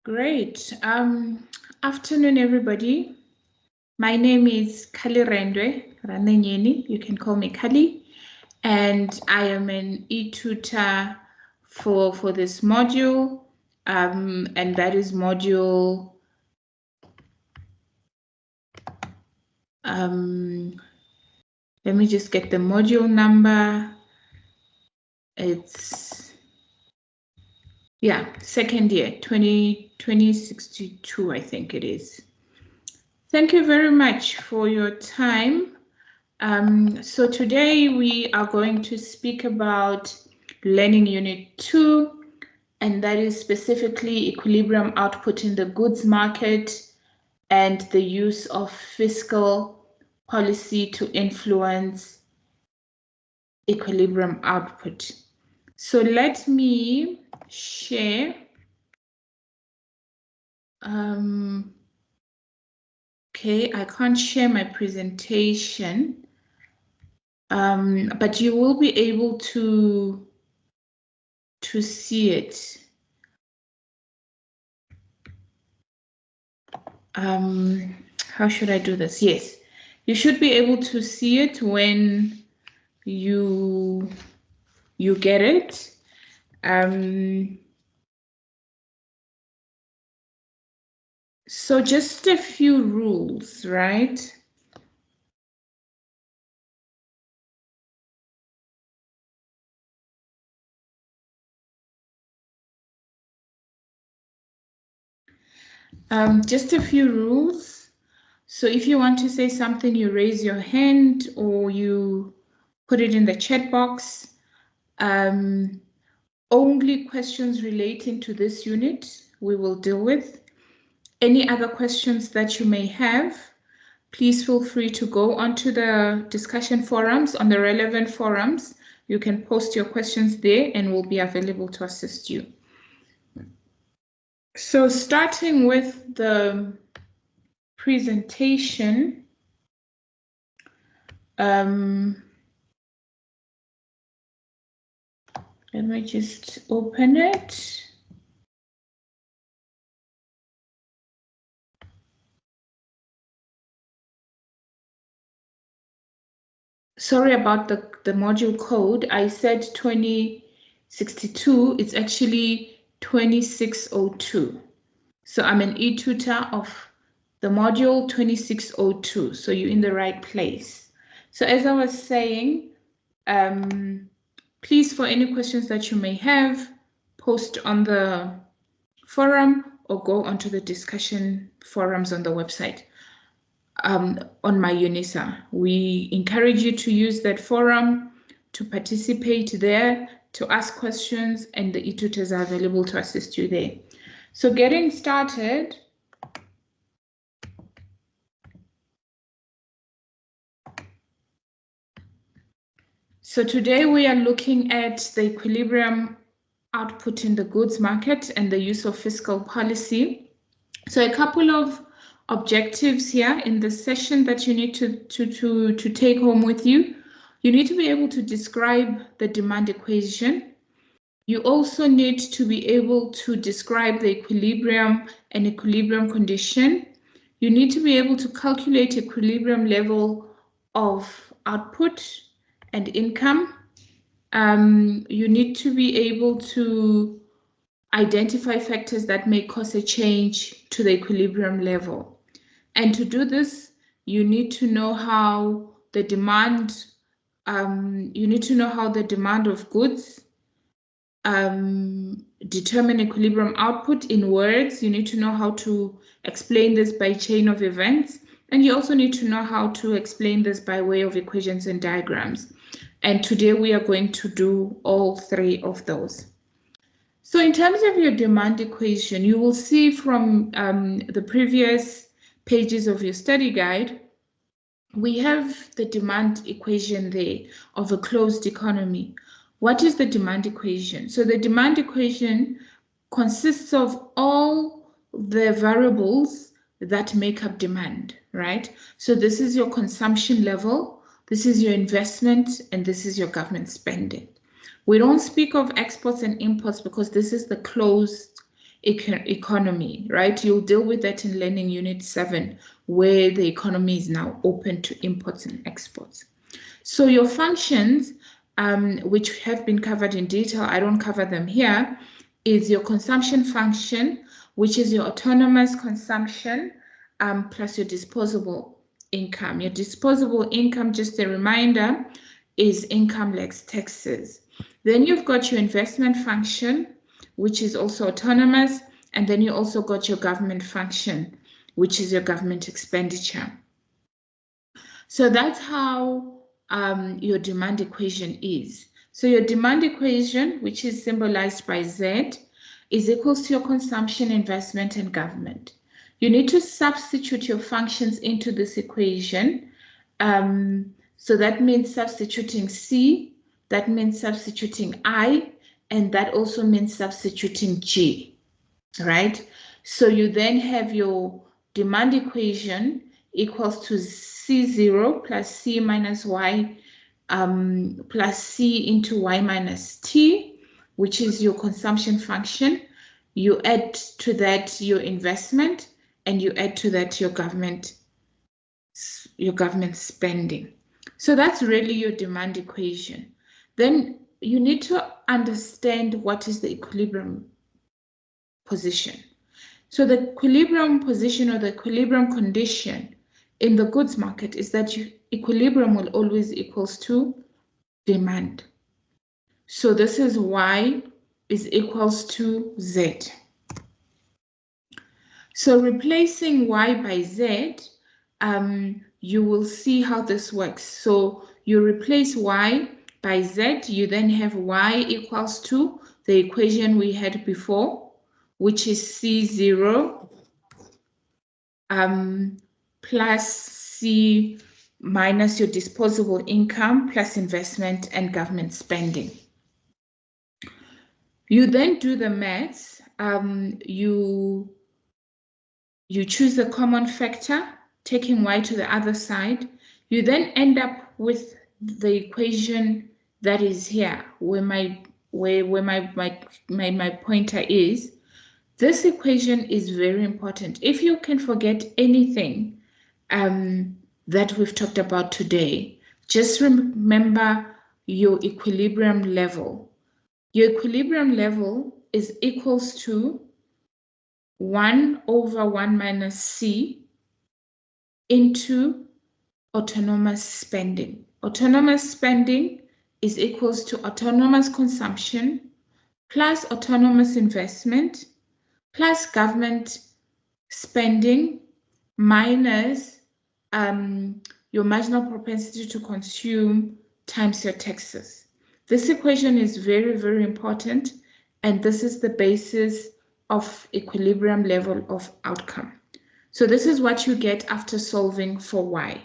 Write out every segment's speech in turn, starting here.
Great. Afternoon, everybody. My name is Kali Rendwe Ranenyeni. You can call me Kali. And I am an e-tutor for this module. And that is module let me just get the module number. It's, yeah, second year, 2062, I think it is. Thank you very much for your time. So today we are going to speak about Learning Unit 2, and that is specifically equilibrium output in the goods market and the use of fiscal policy to influence equilibrium output. So let me share. Okay, I can't share my presentation, but you will be able to see it. How should I do this? Yes, you should be able to see it when you get it. So just a few rules, right? Just a few rules. So if you want to say something, you raise your hand or you put it in the chat box. Only questions relating to this unit we will deal with. Any other questions that you may have, please feel free to go onto the discussion forums, on the relevant forums. You can post your questions there and we'll be available to assist you. So starting with the presentation, let me just open it. Sorry about the module code. I said 2062, it's actually 2602. So I'm an e-tutor of the module 2602. So you're in the right place. So as I was saying, please, for any questions that you may have, post on the forum or go onto the discussion forums on the website. On my UNISA, we encourage you to use that forum, to participate there, to ask questions, and the e-tutors are available to assist you there. So getting started, so today we are looking at the equilibrium output in the goods market and the use of fiscal policy. So a couple of objectives here in the session that you need to take home with you. You need to be able to describe the demand equation. You also need to be able to describe the equilibrium and equilibrium condition. You need to be able to calculate equilibrium level of output and income. You need to be able to identify factors that may cause a change to the equilibrium level. And to do this, you need to know how the demand, of goods determine equilibrium output. In words, you need to know how to explain this by chain of events. And you also need to know how to explain this by way of equations and diagrams. And today we are going to do all three of those. So in terms of your demand equation, you will see from the previous pages of your study guide, we have the demand equation there of a closed economy. What is the demand equation? So the demand equation consists of all the variables that make up demand, right? So this is your consumption level, this is your investment, and this is your government spending. We don't speak of exports and imports because this is the closed economy, right? You'll deal with that in Learning Unit 7, where the economy is now open to imports and exports. So your functions, which have been covered in detail, I don't cover them here, is your consumption function, which is your autonomous consumption, plus your disposable income. Your disposable income, just a reminder, is income less taxes. Then you've got your investment function, which is also autonomous, and then you also got your government function, which is your government expenditure. So that's how your demand equation is. So your demand equation, which is symbolized by Z, is equals to your consumption, investment, and government. You need to substitute your functions into this equation. So that means substituting C, that means substituting I, and that also means substituting G, right? So you then have your demand equation equals to C0 plus C minus Y plus C into Y minus T, which is your consumption function. You add to that your investment, and you add to that your government spending. So that's really your demand equation. Then you need to understand what is the equilibrium position. So the equilibrium position or the equilibrium condition in the goods market is that equilibrium will always equals to demand. So this is Y is equals to Z. So replacing Y by Z, you will see how this works. So you replace Y by Z, you then have Y equals to the equation we had before, which is C0 plus C minus your disposable income plus investment and government spending. You then do the maths. You choose the common factor, taking Y to the other side. You then end up with the equation that is here, where my pointer is. This equation is very important. If you can forget anything that we've talked about today, just remember your equilibrium level. Your equilibrium level is equals to 1 over 1 minus C into autonomous spending. Autonomous spending is equals to autonomous consumption plus autonomous investment plus government spending minus your marginal propensity to consume times your taxes. This equation is very, very important, and this is the basis of equilibrium level of outcome. So this is what you get after solving for Y.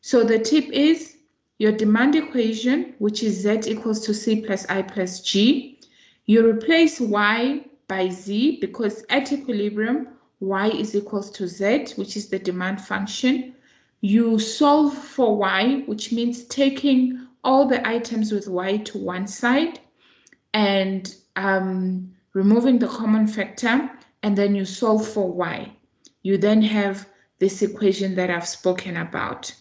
So the tip is your demand equation, which is Z equals to C plus I plus G. You replace Y by Z because at equilibrium, Y is equals to Z, which is the demand function. You solve for Y, which means taking all the items with Y to one side and removing the common factor, and then you solve for Y. You then have this equation that I've spoken about.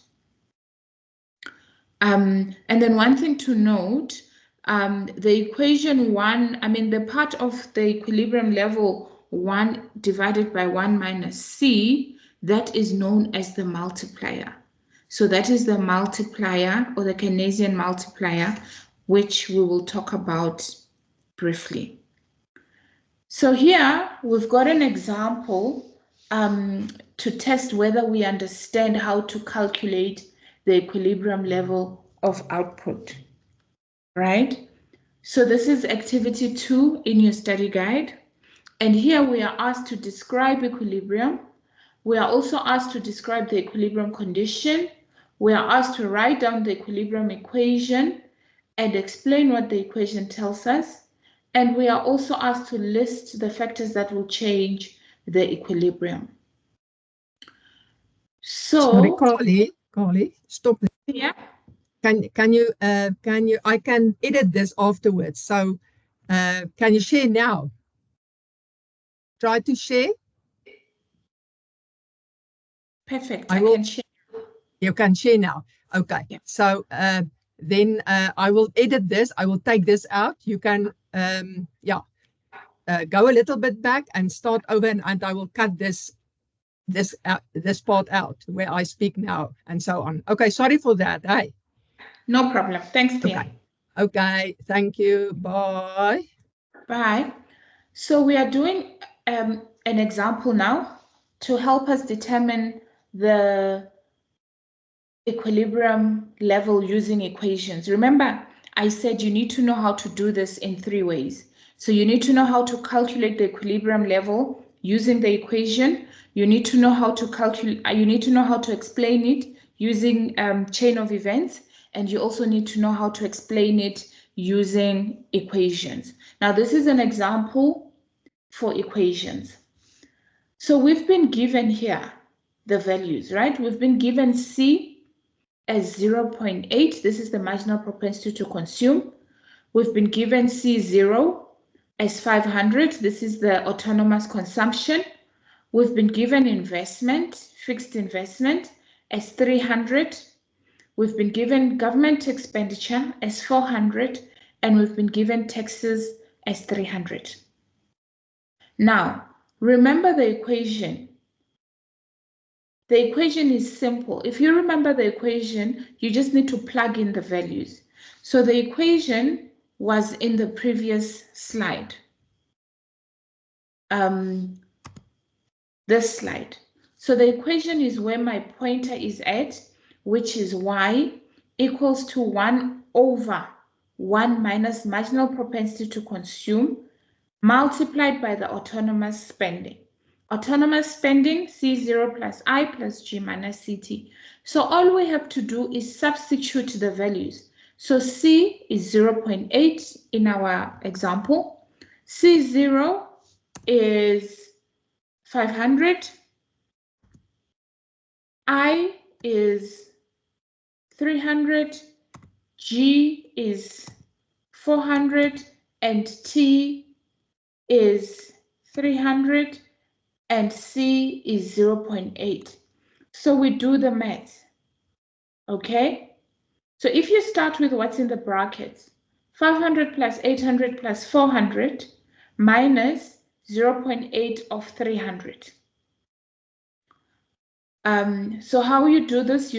And then one thing to note, the equation 1, the part of the equilibrium level 1 divided by 1 minus C, that is known as the multiplier. So that is the multiplier or the Keynesian multiplier, which we will talk about briefly. So here we've got an example to test whether we understand how to calculate the equilibrium level of output, right? So this is activity 2 in your study guide. And here we are asked to describe equilibrium. We are also asked to describe the equilibrium condition. We are asked to write down the equilibrium equation and explain what the equation tells us. And we are also asked to list the factors that will change the equilibrium. So, sorry, Carly, stop. Yeah. Can you? I can edit this afterwards. So, can you share now? try to share? Perfect. I can share. You can share now. Okay. Yeah. So then I will edit this. I will take this out. You can, go a little bit back and start over, and I will cut this part out where I speak now and so on. Okay. Sorry for that. Hey. No problem. Thanks, Tia. Okay. Okay. Thank you. Bye. Bye. So we are doing an example now to help us determine the equilibrium level using equations. Remember, I said you need to know how to do this in 3 ways. So you need to know how to calculate the equilibrium level using the equation. You need to know how to calculate, you need to know how to explain it using chain of events. And you also need to know how to explain it using equations. Now, this is an example for equations. So we've been given here the values, right? We've been given C as 0.8. This is the marginal propensity to consume. We've been given C0 as 500. This is the autonomous consumption. We've been given investment, fixed investment, as 300. We've been given government expenditure as 400, and we've been given taxes as 300. Now, remember the equation. The equation is simple. If you remember the equation, you just need to plug in the values. So the equation was in the previous slide. This slide. So the equation is where my pointer is at, which is y equals to 1 over 1 minus marginal propensity to consume multiplied by the autonomous spending. Autonomous spending, C0 plus I plus G minus CT. So all we have to do is substitute the values. So C is 0.8 in our example. C0 is 500. I is 300. G is 400. And T is 300. And C is 0.8. So we do the math, okay? So if you start with what's in the brackets, 500 plus 800 plus 400 minus 0.8 of 300. So how you do this,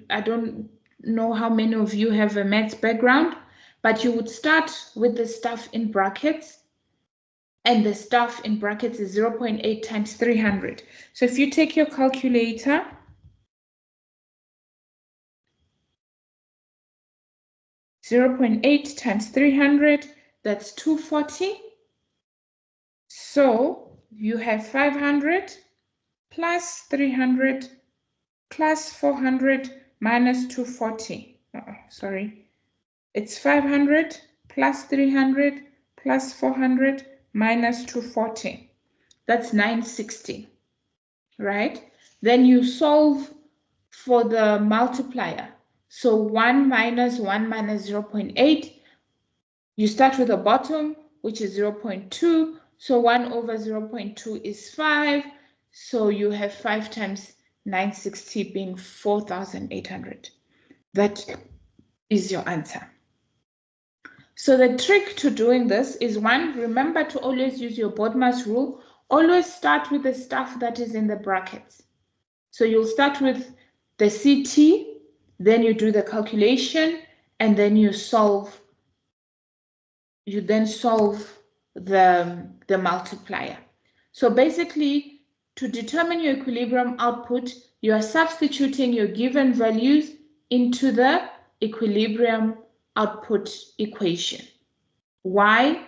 I don't know how many of you have a maths background, but you would start with the stuff in brackets. And the stuff in brackets is 0.8 times 300. So if you take your calculator, (0.8 times 300, that's 240. So you have 500 plus 300 plus 400 minus 240. Sorry, it's 500 plus 300 plus 400 minus 240. That's 960, right? Then you solve for the multiplier. So 1 minus 0.8. You start with the bottom, which is 0.2. So 1 over 0.2 is 5. So you have 5 times 960 being 4,800. That is your answer. So the trick to doing this is, one, remember to always use your BODMAS rule. Always start with the stuff that is in the brackets. So you'll start with the CT, then you do the calculation, and then you solve. You then solve the multiplier. So basically, to determine your equilibrium output, you are substituting your given values into the equilibrium output equation. Y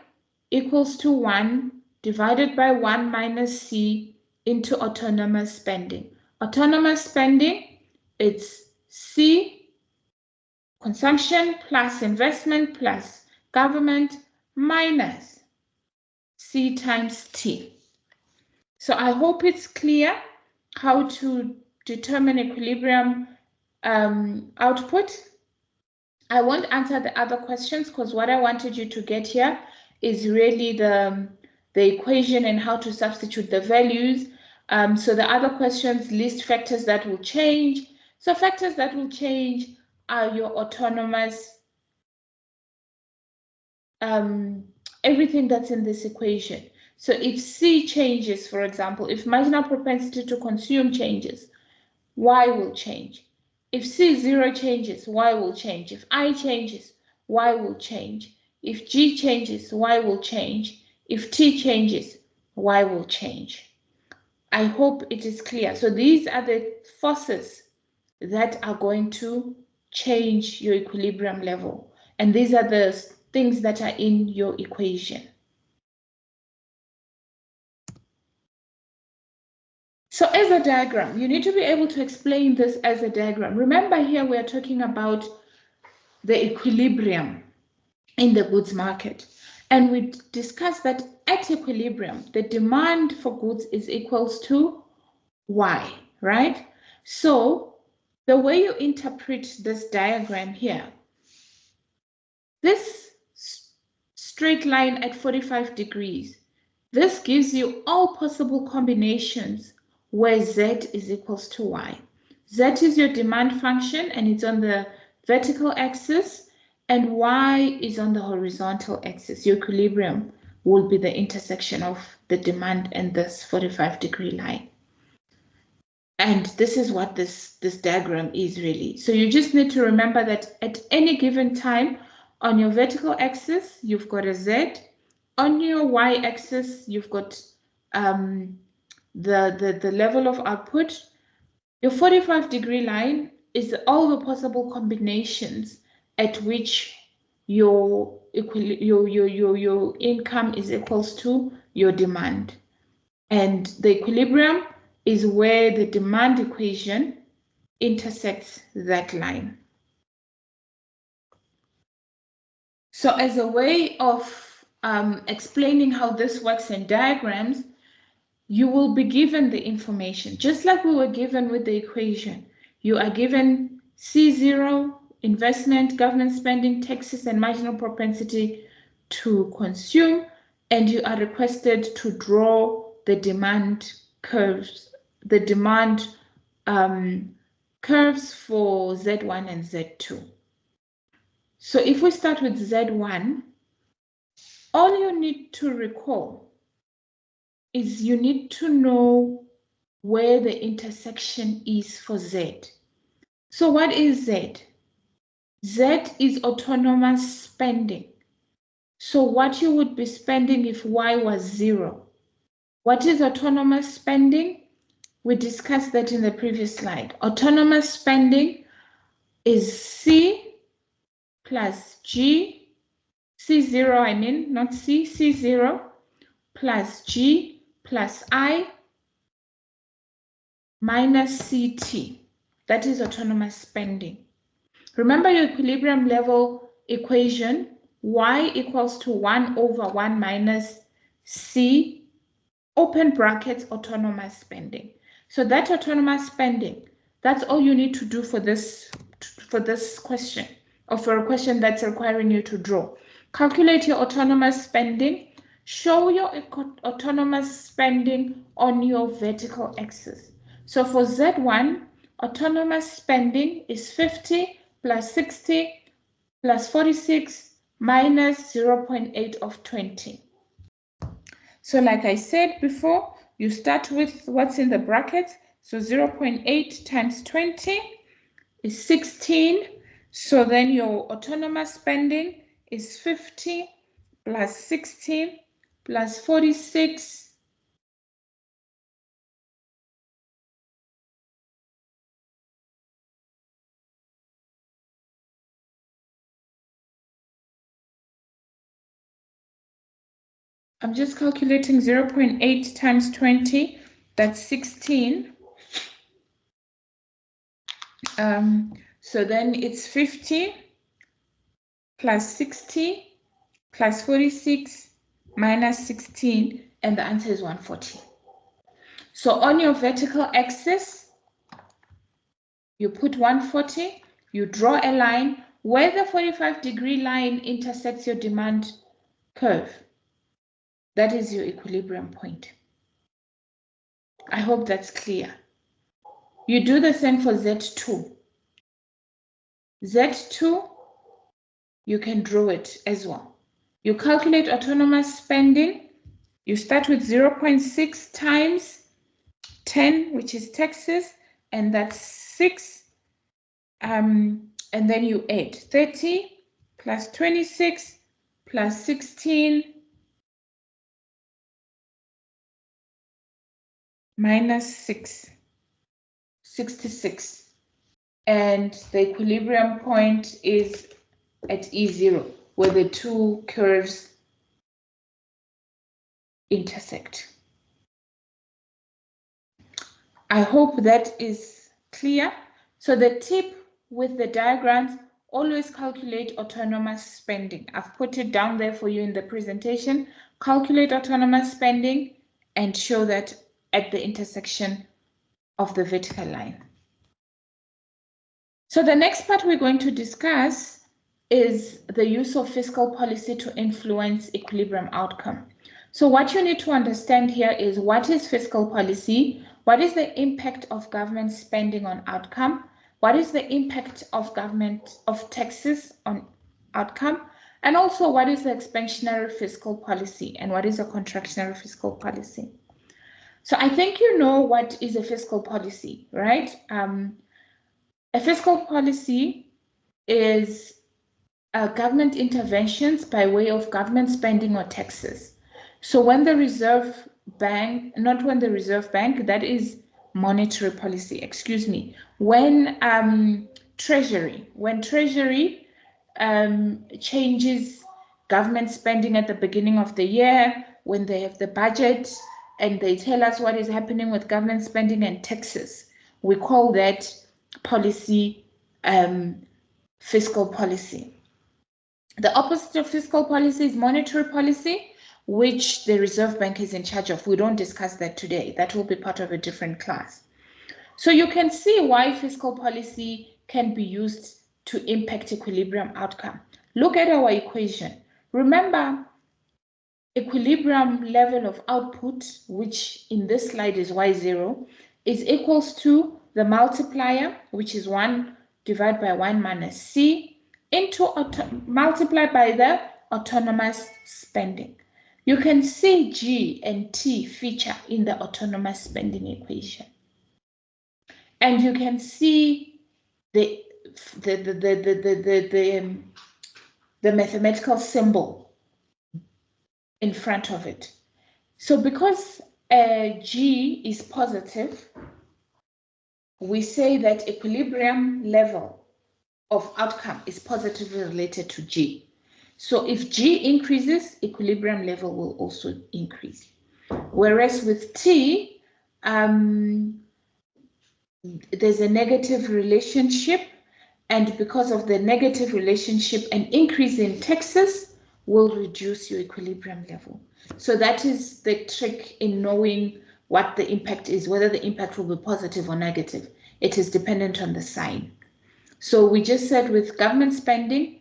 equals to 1 divided by 1 minus C into autonomous spending. Autonomous spending, it's C, consumption plus investment plus government minus C times T. So I hope it's clear how to determine equilibrium output. I won't answer the other questions because what I wanted you to get here is really the the equation and how to substitute the values. So the other questions list factors that will change. So factors that will change are your autonomous, everything that's in this equation. So if C changes, for example, if marginal propensity to consume changes, Y will change. If C0 changes, Y will change. If I changes, Y will change. If G changes, Y will change. If T changes, Y will change. I hope it is clear. So these are the forces that are going to change your equilibrium level. And these are the things that are in your equation. So as a diagram, you need to be able to explain this as a diagram. Remember here we are talking about the equilibrium in the goods market. And we discussed that at equilibrium, the demand for goods is equals to Y, right? So the way you interpret this diagram here, this straight line at 45 degrees, this gives you all possible combinations where Z is equals to Y. Z is your demand function and it's on the vertical axis, and Y is on the horizontal axis. Your equilibrium will be the intersection of the demand and this 45-degree line. And this is what this diagram is really. So you just need to remember that at any given time, on your vertical axis, you've got a Z. On your y-axis, you've got the level of output. Your 45-degree line is all the possible combinations at which your income is equals to your demand. And the equilibrium is where the demand equation intersects that line. So as a way of explaining how this works in diagrams, you will be given the information, just like we were given with the equation. You are given C0, investment, government spending, taxes, and marginal propensity to consume, and you are requested to draw the demand curves, the demand curves for Z1 and Z2. So if we start with Z1, all you need to recall is you need to know where the intersection is for Z. So what is Z? Z is autonomous spending. So what you would be spending if Y was 0. What is autonomous spending? We discussed that in the previous slide. Autonomous spending is C plus G, C0 I mean, not C, C0 plus G plus I minus CT. That is autonomous spending. Remember your equilibrium level equation, Y equals to 1 over 1 minus C, open brackets, autonomous spending. So that autonomous spending, that's all you need to do for this question, or for a question that's requiring you to draw. Calculate your autonomous spending. Show your autonomous spending on your vertical axis. So for Z1, autonomous spending is 50 plus 60 plus 46 minus 0.8 of 20. So like I said before, you start with what's in the brackets. So 0.8 times 20 is 16. So then your autonomous spending is 50 plus 60 plus 46 I'm just calculating 0.8 times 20, that's 16. So then it's 50 plus 60 plus 46 minus 16, and the answer is 140. So on your vertical axis, you put 140, you draw a line where the 45-degree line intersects your demand curve. That is your equilibrium point. I hope that's clear. You do the same for Z2. Z2, you can draw it as well. You calculate autonomous spending. You start with 0.6 times 10, which is taxes, and that's 6. And then you add 30 plus 26 plus 16 minus 6, 66. And the equilibrium point is at E0, where the two curves intersect. I hope that is clear. So the tip with the diagrams, always calculate autonomous spending. I've put it down there for you in the presentation. Calculate autonomous spending and show that at the intersection of the vertical line. So the next part we're going to discuss is the use of fiscal policy to influence equilibrium outcome. So what you need to understand here is, what is fiscal policy? What is the impact of government spending on outcome? What is the impact of taxes on outcome? And also, what is the expansionary fiscal policy and what is a contractionary fiscal policy? So I think you know what is a fiscal policy, right? A fiscal policy is government interventions by way of government spending or taxes. So when the Reserve Bank, not when the Reserve Bank, that is monetary policy, excuse me, when Treasury changes government spending at the beginning of the year, when they have the budget and they tell us what is happening with government spending and taxes, we call that policy fiscal policy. The opposite of fiscal policy is monetary policy, which the Reserve Bank is in charge of. We don't discuss that today. That will be part of a different class. So you can see why fiscal policy can be used to impact equilibrium outcome. Look at our equation. Remember, equilibrium level of output, which in this slide is Y0, is equals to the multiplier, which is 1 divided by 1 minus C, into multiplied by the autonomous spending. You can see G and T feature in the autonomous spending equation. And you can see the mathematical symbol in front of it. So because G is positive, we say that equilibrium level of outcome is positively related to G. So if G increases, equilibrium level will also increase. Whereas with T, there's a negative relationship, and because of the negative relationship, an increase in taxes will reduce your equilibrium level. So that is the trick in knowing what the impact is, whether the impact will be positive or negative. It is dependent on the sign. So we just said with government spending,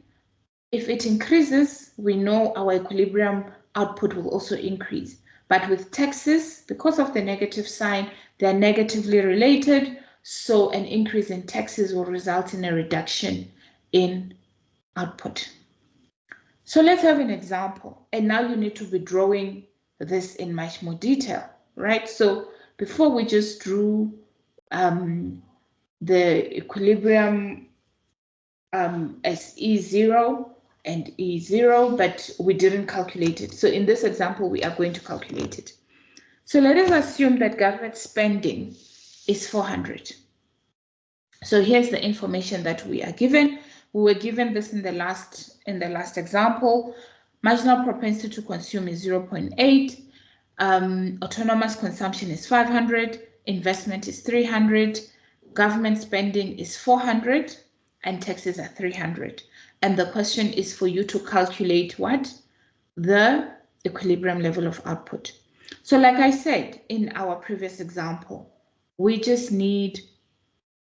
if it increases, we know our equilibrium output will also increase. But with taxes, because of the negative sign, they're negatively related. So an increase in taxes will result in a reduction in output. So let's have an example. And now you need to be drawing this in much more detail, right? So before we just drew the equilibrium as E0 and E0, but we didn't calculate it. So in this example, we are going to calculate it. So let us assume that government spending is 400. So here's the information that we are given. We were given this in the last example. Marginal propensity to consume is 0.8. Autonomous consumption is 500. Investment is 300. Government spending is 400. And taxes are 300. And the question is for you to calculate what? The equilibrium level of output. So like I said in our previous example, we just need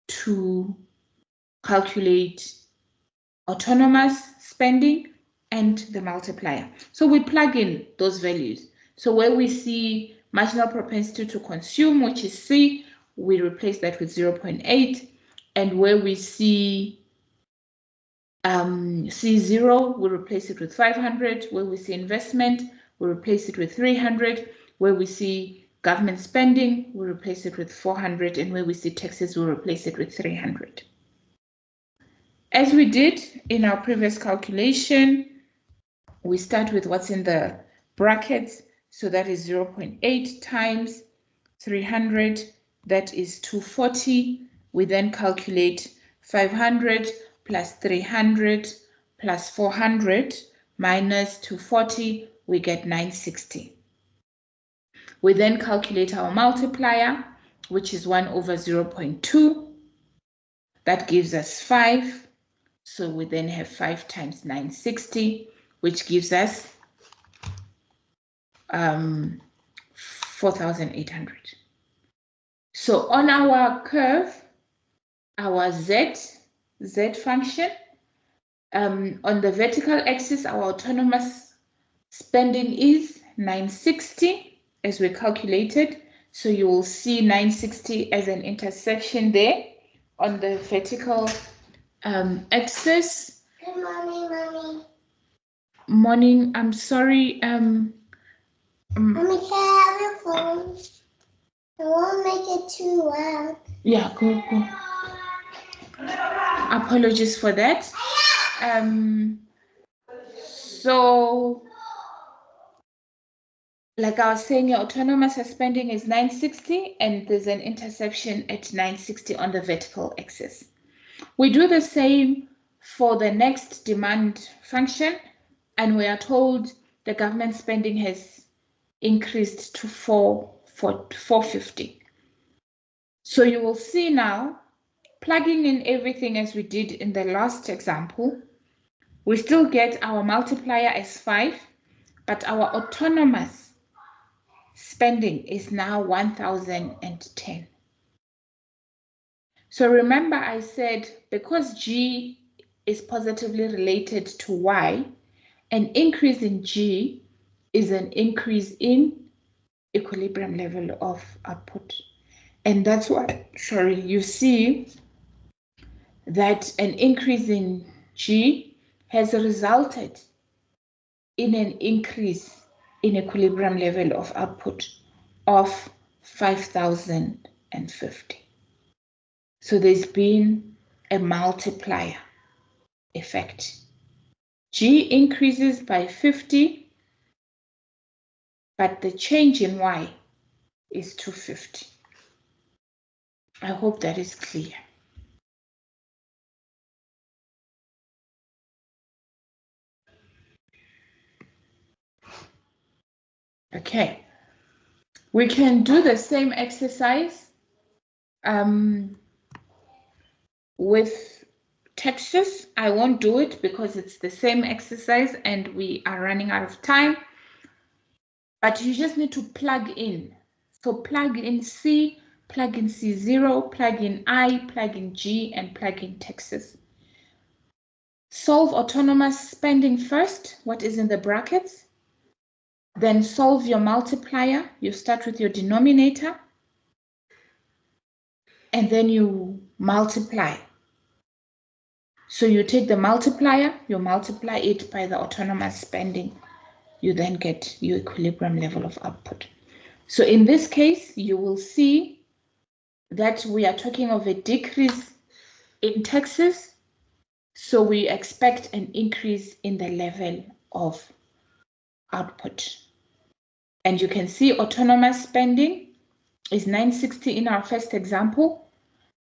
to calculate autonomous spending and the multiplier. So we plug in those values. So where we see marginal propensity to consume, which is C, we replace that with 0.8. And where we see C0, we replace it with 500. Where we see investment, we replace it with 300. Where we see government spending, we replace it with 400. And where we see taxes, we replace it with 300. As we did in our previous calculation, we start with what's in the brackets. So that is 0.8 times 300, that is 240. We then calculate 500 plus 300 plus 400 minus 240, we get 960. We then calculate our multiplier, which is 1 over 0.2. That gives us 5. So we then have 5 times 960, which gives us 4,800. So on our curve, our Z function, on the vertical axis, our autonomous spending is 960 as we calculated. So you will see 960 as an intersection there on the vertical axis. Good morning, Mommy. Morning, I'm sorry. Mommy, can I have your phone? I won't make it too loud. Yeah, go. Apologies for that. So, like I was saying, your autonomous spending is 960, and there's an intersection at 960 on the vertical axis. We do the same for the next demand function, and we are told the government spending has increased to 450. So you will see now, plugging in everything as we did in the last example, we still get our multiplier as 5, but our autonomous spending is now 1,010. So remember I said because G is positively related to Y, an increase in G is an increase in equilibrium level of output. And that's why, you see that an increase in G has resulted in an increase in equilibrium level of output of 5,050. So there's been a multiplier effect. G increases by 50, but the change in Y is 250. I hope that is clear. Okay, we can do the same exercise with taxes. I won't do it because it's the same exercise and we are running out of time. But you just need to plug in. So plug in C, plug in C0, plug in I, plug in G, and plug in taxes. Solve autonomous spending first, what is in the brackets. Then solve your multiplier. You start with your denominator. And then you multiply. So you take the multiplier, you multiply it by the autonomous spending. You then get your equilibrium level of output. So in this case, you will see that we are talking of a decrease in taxes. So we expect an increase in the level of output. And you can see autonomous spending is 960 in our first example,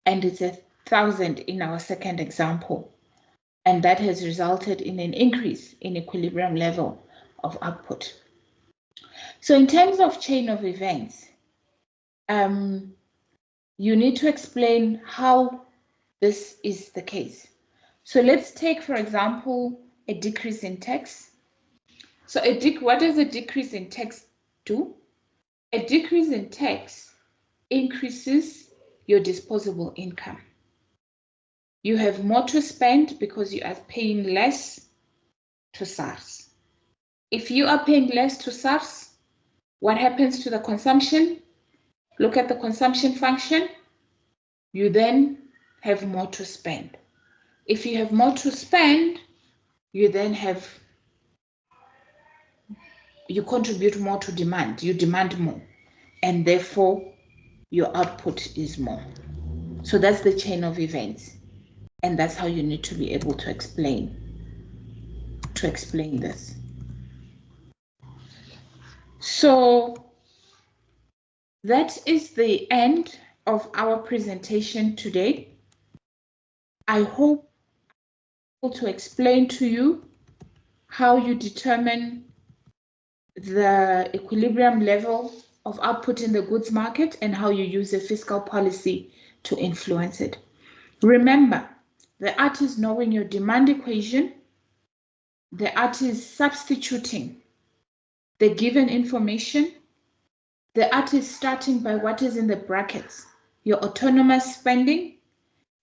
and it's 1,000 in our second example. And that has resulted in an increase in equilibrium level of output. So in terms of chain of events, you need to explain how this is the case. So let's take, for example, a decrease in tax. So what does a decrease in tax do? A decrease in tax increases your disposable income. You have more to spend because you are paying less to SARS. If you are paying less to SARS, What happens to the consumption? Look at the consumption function. You then have more to spend. If you have more to spend, you contribute more to demand. You demand more, and therefore your output is more. So that's the chain of events, and that's how you need to be able to explain this. So that is the end of our presentation today. I hope to explain to you how you determine the equilibrium level of output in the goods market and how you use a fiscal policy to influence it. Remember, the art is knowing your demand equation. The art is substituting the given information. The art is starting by what is in the brackets, your autonomous spending,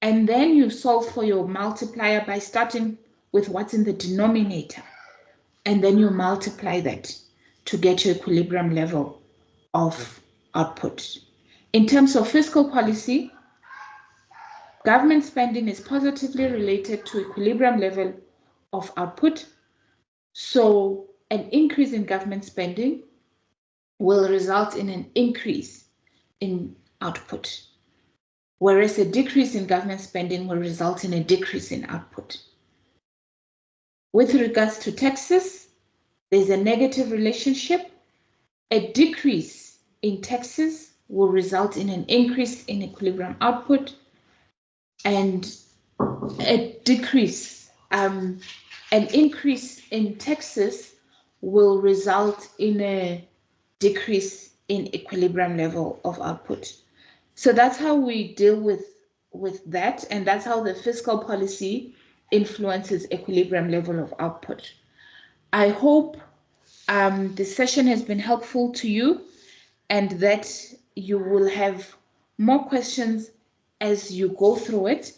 and then you solve for your multiplier by starting with what's in the denominator, and then you multiply that to get your equilibrium level of output. In terms of fiscal policy, government spending is positively related to equilibrium level of output. So an increase in government spending will result in an increase in output, whereas a decrease in government spending will result in a decrease in output. With regards to taxes, there's a negative relationship. A decrease in taxes will result in an increase in equilibrium output, and an increase in taxes will result in a decrease in equilibrium level of output. So that's how we deal with that, and that's how the fiscal policy influences equilibrium level of output. I hope this session has been helpful to you and that you will have more questions as you go through it.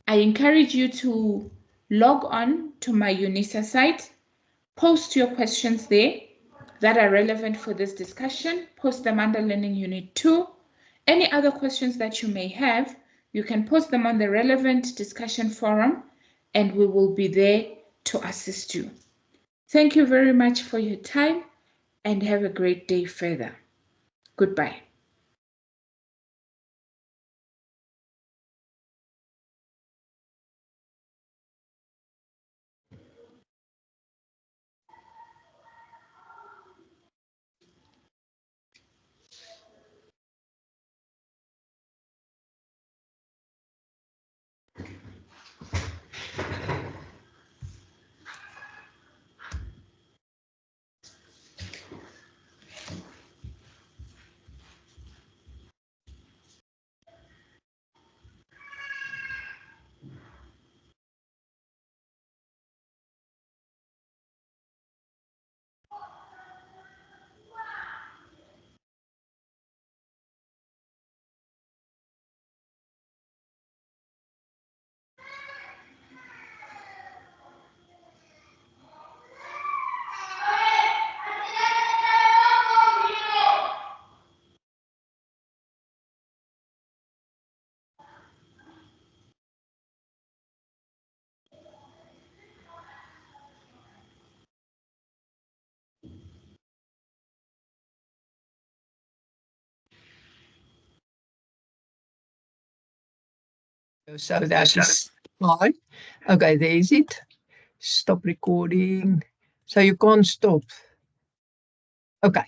I encourage you to log on to my UNISA site, post your questions there that are relevant for this discussion, post them under Learning Unit 2. Any other questions that you may have, you can post them on the relevant discussion forum, and we will be there to assist you. Thank you very much for your time, and have a great day further. Goodbye. So that is fine. Okay, there is it. Stop recording. So you can't stop. Okay.